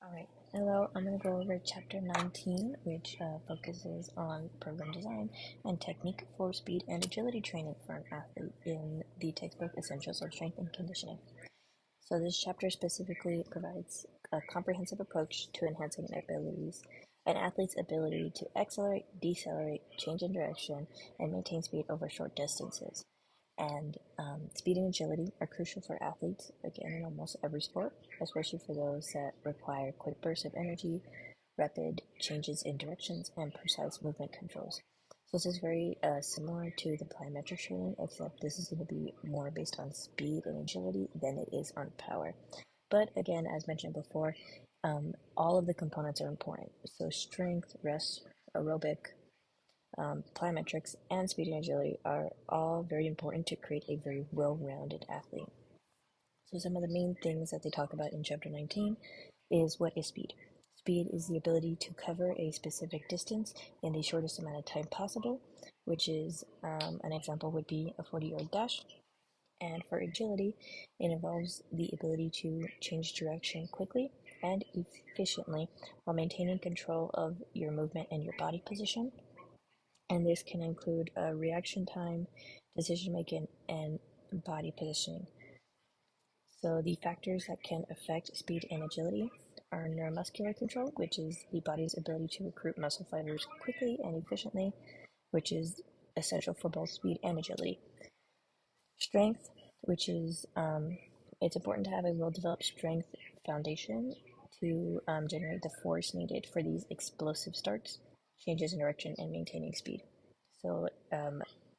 Alright, hello, I'm going to go over chapter 19, which focuses on program design and technique for speed and agility training for an athlete in the textbook Essentials of Strength and Conditioning. So, this chapter specifically provides a comprehensive approach to enhancing an athlete's ability to accelerate, decelerate, change in direction, and maintain speed over short distances. And speed and agility are crucial for athletes, again, in almost every sport, especially for those that require quick bursts of energy, rapid changes in directions, and precise movement controls. So this is very similar to the plyometric training, except this is going to be more based on speed and agility than it is on power. But again, as mentioned before, all of the components are important. So strength, rest, aerobic, plyometrics, and speed and agility are all very important to create a very well-rounded athlete. So some of the main things that they talk about in chapter 19 is what is speed. Speed is the ability to cover a specific distance in the shortest amount of time possible, which is an example would be a 40-yard dash. And for agility, it involves the ability to change direction quickly and efficiently while maintaining control of your movement and your body position. And this can include reaction time, decision making, and body positioning. So the factors that can affect speed and agility are neuromuscular control, which is the body's ability to recruit muscle fibers quickly and efficiently, which is essential for both speed and agility. Strength, which is it's important to have a well-developed strength foundation to generate the force needed for these explosive starts, changes in direction, and maintaining speed. So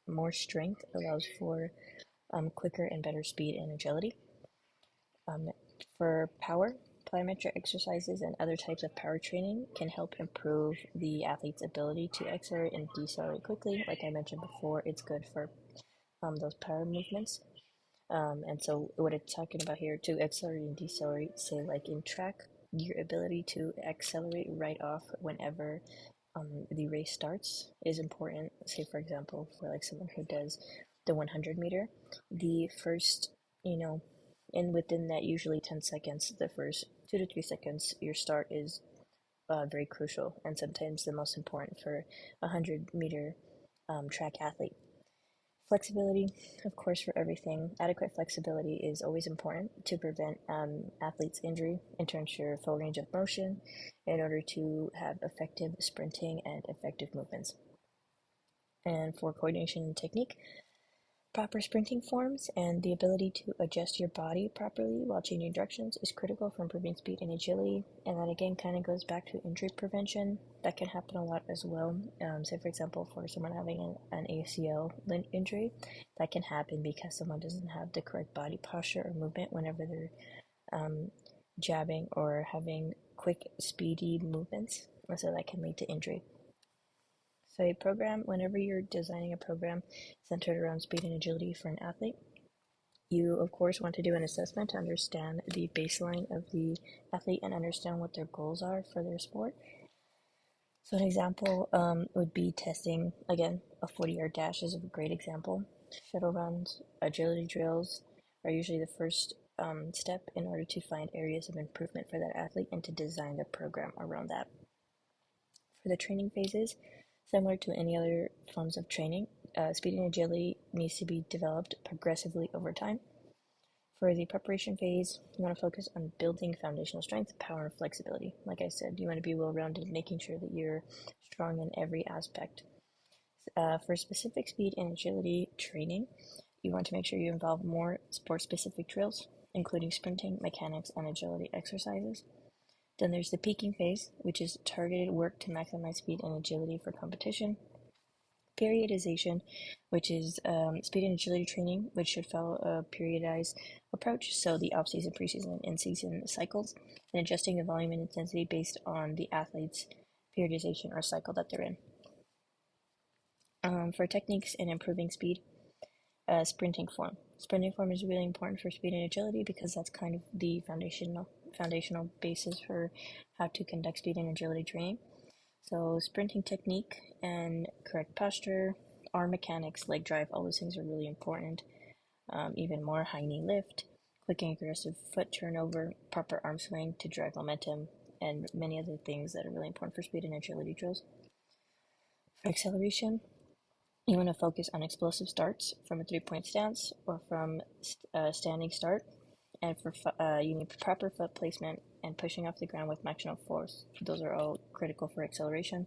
more strength allows for quicker and better speed and agility. For power, plyometric exercises and other types of power training can help improve the athlete's ability to accelerate and decelerate quickly. Like I mentioned before, it's good for those power movements. And so what it's talking about here, to accelerate and decelerate, say like in track, your ability to accelerate right off whenever the race starts is important. Say for example, for like someone who does the 100 meter, the first, and within that usually 10 seconds, the first 2 to 3 seconds, your start is very crucial and sometimes the most important for a 100-meter track athlete. Flexibility, of course, for everything. Adequate flexibility is always important to prevent athletes' injury and to ensure full range of motion in order to have effective sprinting and effective movements. And for coordination and technique, proper sprinting forms and the ability to adjust your body properly while changing directions is critical for improving speed and agility. And that again kind of goes back to injury prevention. That can happen a lot as well. Say, for example, for someone having an ACL injury, that can happen because someone doesn't have the correct body posture or movement whenever they're jabbing or having quick, speedy movements. And so that can lead to injury. So a program, whenever you're designing a program centered around speed and agility for an athlete, you of course want to do an assessment to understand the baseline of the athlete and understand what their goals are for their sport. So an example would be testing, again, a 40-yard dash is a great example. Shuttle runs, agility drills are usually the first step in order to find areas of improvement for that athlete and to design the program around that. For the training phases, similar to any other forms of training, speed and agility needs to be developed progressively over time. For the preparation phase, you want to focus on building foundational strength, power, and flexibility. Like I said, you want to be well-rounded, making sure that you're strong in every aspect. For specific speed and agility training, you want to make sure you involve more sport-specific drills, including sprinting, mechanics, and agility exercises. Then there's the peaking phase, which is targeted work to maximize speed and agility for competition. Periodization, which is speed and agility training, which should follow a periodized approach, so the off-season, preseason, and season cycles, and adjusting the volume and intensity based on the athlete's periodization or cycle that they're in. For techniques in improving speed, sprinting form. Sprinting form is really important for speed and agility because that's kind of the foundational basis for how to conduct speed and agility training. So sprinting technique and correct posture, arm mechanics, leg drive, all those things are really important. Even more high knee lift, quick and aggressive foot turnover, proper arm swing to drive momentum, and many other things that are really important for speed and agility drills. For acceleration, you want to focus on explosive starts from a 3-point stance or from a standing start. And you need proper foot placement and pushing off the ground with maximum force. Those are all critical for acceleration.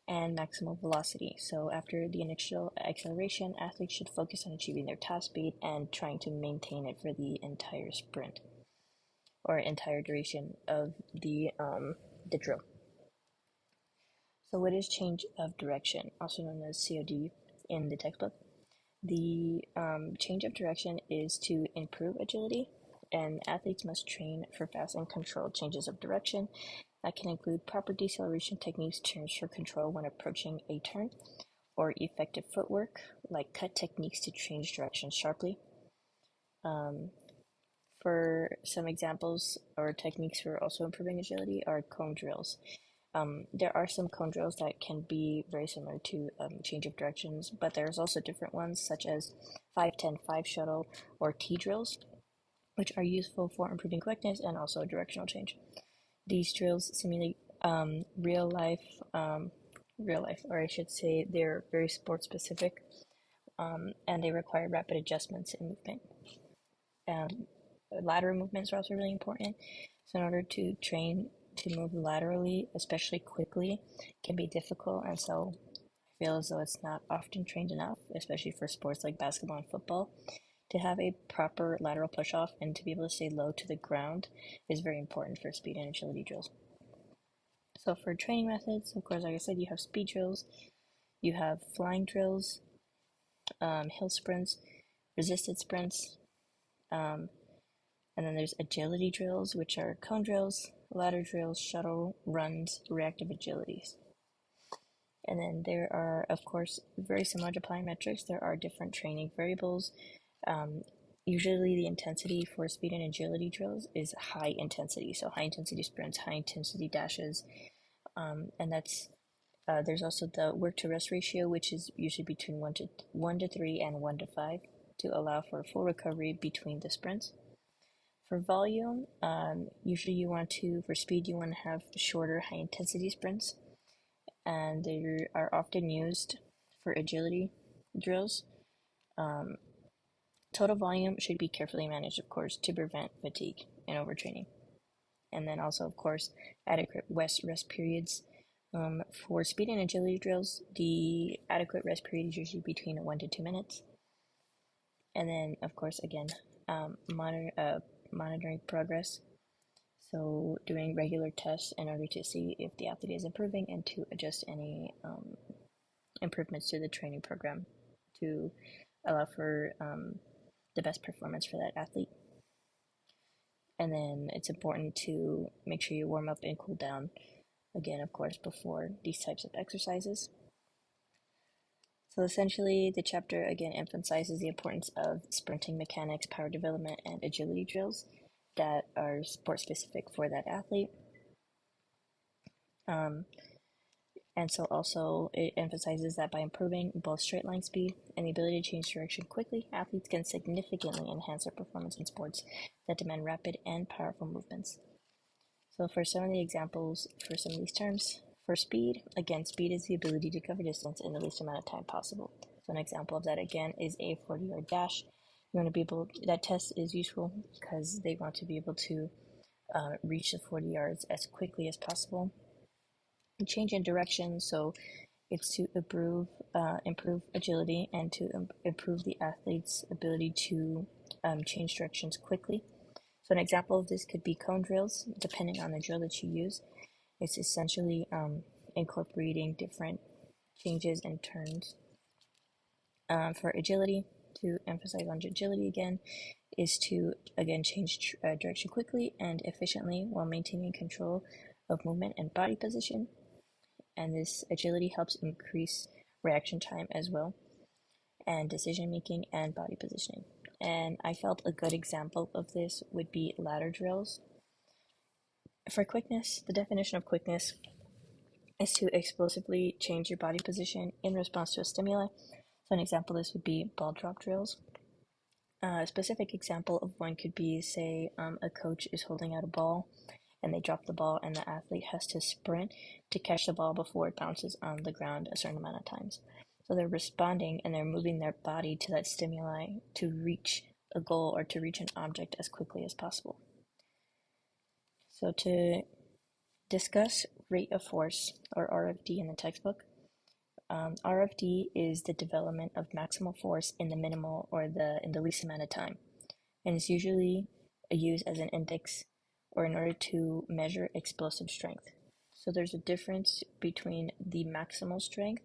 And maximal velocity. So after the initial acceleration, athletes should focus on achieving their top speed and trying to maintain it for the entire sprint or entire duration of the drill. So what is change of direction, also known as COD in the textbook? The change of direction is to improve agility, and athletes must train for fast and controlled changes of direction. That can include proper deceleration techniques to ensure control when approaching a turn, or effective footwork, like cut techniques to change direction sharply. For some examples or techniques for also improving agility are cone drills. There are some cone drills that can be very similar to change of directions, but there's also different ones such as 5-10-5 shuttle or T drills, which are useful for improving quickness and also directional change. These drills simulate real life, or I should say they're very sport specific, and they require rapid adjustments in movement. Lateral movements are also really important. So in order to train to move laterally, especially quickly, can be difficult, and so I feel as though it's not often trained enough, especially for sports like basketball and football. To have a proper lateral push off and to be able to stay low to the ground is very important for speed and agility drills. So for training methods, of course, like I said, you have speed drills, you have flying drills, hill sprints, resisted sprints, and then there's agility drills, which are cone drills, ladder drills, shuttle runs, reactive agilities. And then there are, of course, very similar to plyometrics, there are different training variables. Usually the intensity for speed and agility drills is high intensity. So high intensity sprints, high intensity dashes. And that's, there's also the work to rest ratio, which is usually between 1 to 3 and 1 to 5 to allow for full recovery between the sprints. For volume, usually for speed, you want to have shorter high intensity sprints, and they are often used for agility drills. Total volume should be carefully managed, of course, to prevent fatigue and overtraining. And then also, of course, adequate rest periods. For speed and agility drills, the adequate rest period is usually between 1 to 2 minutes. And then, of course, again, monitoring progress. So doing regular tests in order to see if the athlete is improving and to adjust any improvements to the training program to allow for the best performance for that athlete. And then it's important to make sure you warm up and cool down, again, of course, before these types of exercises. So essentially, the chapter again emphasizes the importance of sprinting mechanics, power development, and agility drills that are sport specific for that athlete. And so also it emphasizes that by improving both straight line speed and the ability to change direction quickly, athletes can significantly enhance their performance in sports that demand rapid and powerful movements. So for some of the examples for some of these terms, for speed, again, speed is the ability to cover distance in the least amount of time possible. So an example of that again is a 40-yard dash. You want to be able, that test is useful because they want to be able to reach the 40 yards as quickly as possible. Change in direction, so it's to improve agility and to improve the athlete's ability to change directions quickly. So an example of this could be cone drills, depending on the drill that you use. It's essentially incorporating different changes and turns. For agility, to emphasize on agility again, is to again change direction quickly and efficiently while maintaining control of movement and body position. And this agility helps increase reaction time as well, and decision making and body positioning. And I felt a good example of this would be ladder drills. For quickness, the definition of quickness is to explosively change your body position in response to a stimuli. So an example of this would be ball drop drills. A specific example of one could be, say, a coach is holding out a ball and they drop the ball, and the athlete has to sprint to catch the ball before it bounces on the ground a certain amount of times. So they're responding and they're moving their body to that stimuli to reach a goal or to reach an object as quickly as possible. So to discuss rate of force, or RFD in the textbook, RFD is the development of maximal force in the minimal or in the least amount of time, and it's usually used as an index or in order to measure explosive strength. So there's a difference between the maximal strength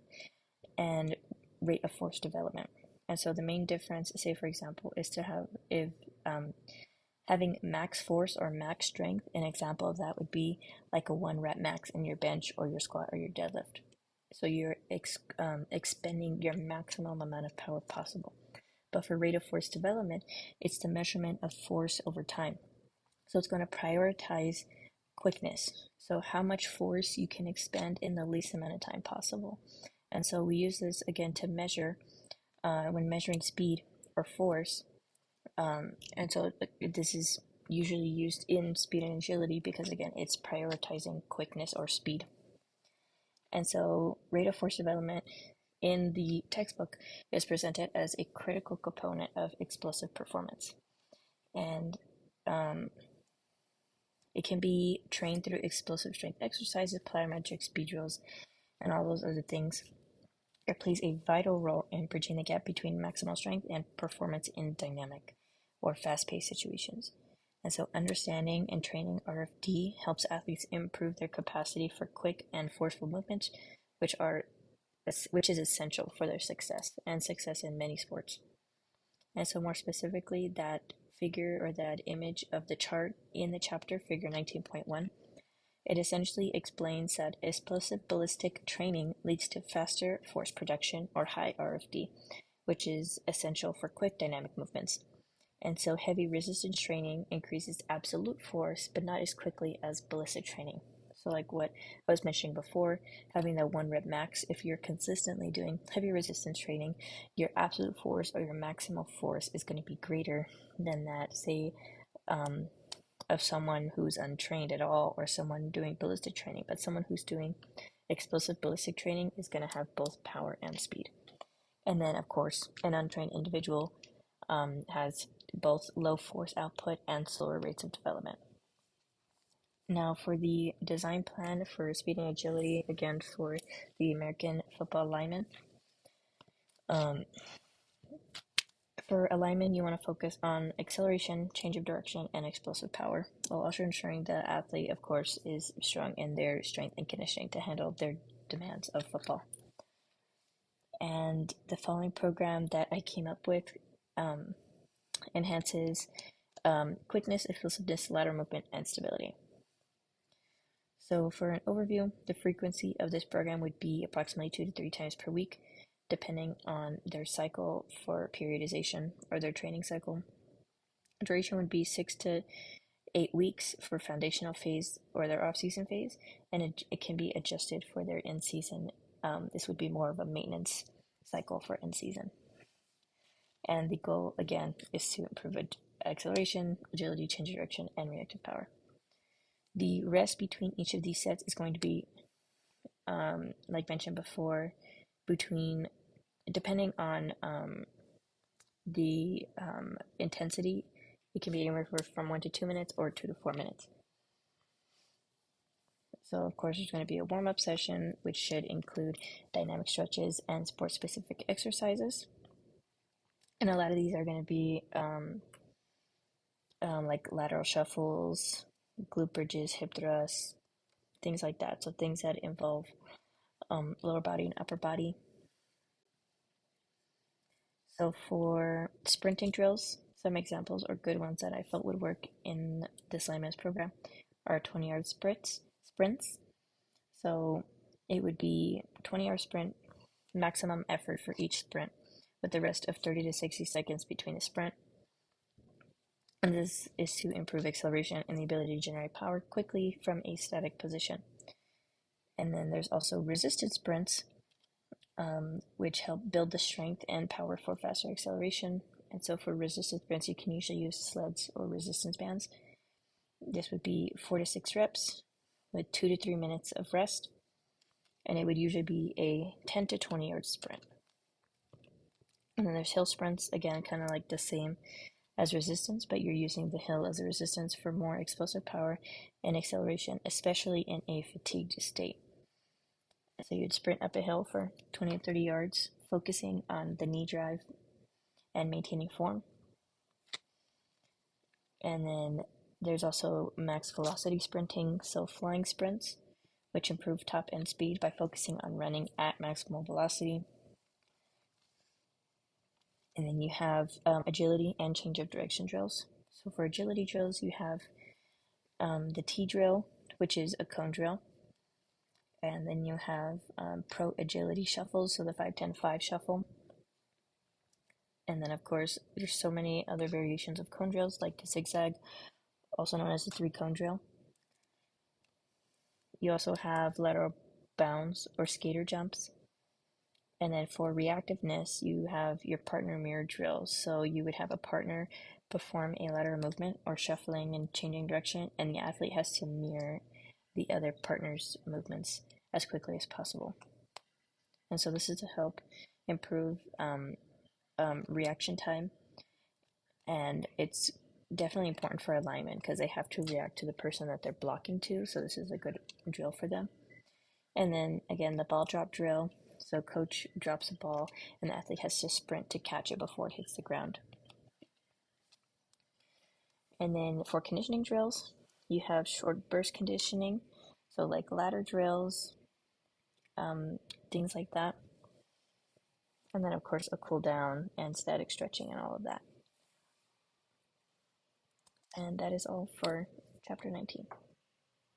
and rate of force development. And so the main difference, say for example, is to have having max force or max strength. An example of that would be like a 1 rep max in your bench or your squat or your deadlift. So you're expending your maximum amount of power possible. But for rate of force development, it's the measurement of force over time. So it's going to prioritize quickness. So how much force you can expend in the least amount of time possible. And so we use this again to measure when measuring speed or force. And so this is usually used in speed and agility because again, it's prioritizing quickness or speed. And so rate of force development in the textbook is presented as a critical component of explosive performance. And it can be trained through explosive strength exercises, plyometric speed drills, and all those other things. It plays a vital role in bridging the gap between maximal strength and performance in dynamic or fast-paced situations. And so understanding and training RFD helps athletes improve their capacity for quick and forceful movements, which is essential for their success and success in many sports. And so more specifically, that figure or that image of the chart in the chapter, figure 19.1, it essentially explains that explosive ballistic training leads to faster force production or high RFD, which is essential for quick dynamic movements. And so heavy resistance training increases absolute force, but not as quickly as ballistic training. So like what I was mentioning before, having that 1 rep max, if you're consistently doing heavy resistance training, your absolute force or your maximal force is going to be greater than that, say, of someone who's untrained at all or someone doing ballistic training. But someone who's doing explosive ballistic training is going to have both power and speed. And then, of course, an untrained individual has both low force output and slower rates of development. Now, for the design plan for speed and agility, again, for the American football lineman. For a lineman, you want to focus on acceleration, change of direction, and explosive power, while also ensuring the athlete, of course, is strong in their strength and conditioning to handle their demands of football. And the following program that I came up with enhances quickness, explosiveness, lateral movement, and stability. So for an overview, the frequency of this program would be approximately 2 to 3 times per week, depending on their cycle for periodization or their training cycle. Duration would be 6 to 8 weeks for foundational phase or their off-season phase, and it can be adjusted for their in-season. This would be more of a maintenance cycle for in-season. And the goal, again, is to improve acceleration, agility, change of direction, and reactive power. The rest between each of these sets is going to be, like mentioned before, depending on the intensity, it can be anywhere from 1 to 2 minutes or 2 to 4 minutes. So, of course, there's going to be a warm-up session, which should include dynamic stretches and sport-specific exercises. And a lot of these are going to be like lateral shuffles, glute bridges, hip thrusts, things like that. So things that involve lower body and upper body. So for sprinting drills, some examples or good ones that I felt would work in this lineman's program are 20-yard sprints. So it would be 20-yard sprint, maximum effort for each sprint, with the rest of 30 to 60 seconds between the sprint. And this is to improve acceleration and the ability to generate power quickly from a static position. And then there's also resisted sprints, which help build the strength and power for faster acceleration. And so for resisted sprints, you can usually use sleds or resistance bands. This would be 4 to 6 reps with 2 to 3 minutes of rest, and it would usually be a 10 to 20 yard sprint. And then there's hill sprints, again, kind of like the same as resistance, but you're using the hill as a resistance for more explosive power and acceleration, especially in a fatigued state. So you'd sprint up a hill for 20 to 30 yards, focusing on the knee drive and maintaining form. And then there's also max velocity sprinting, so flying sprints, which improve top end speed by focusing on running at maximal velocity. And then you have agility and change of direction drills. So for agility drills, you have the T drill, which is a cone drill. And then you have pro agility shuffles, so the 5-10-5 shuffle. And then, of course, there's so many other variations of cone drills, like the zigzag, also known as the 3-cone drill. You also have lateral bounds or skater jumps. And then for reactiveness, you have your partner mirror drills. So you would have a partner perform a lateral movement or shuffling and changing direction, and the athlete has to mirror the other partner's movements as quickly as possible. And so this is to help improve reaction time, and it's definitely important for alignment because they have to react to the person that they're blocking to, so this is a good drill for them. And then again, the ball drop drill, so coach drops a ball and the athlete has to sprint to catch it before it hits the ground. And then for conditioning drills, you have short burst conditioning, so like ladder drills, things like that. And then of course a cool down and static stretching and all of that. And that is all for chapter 19.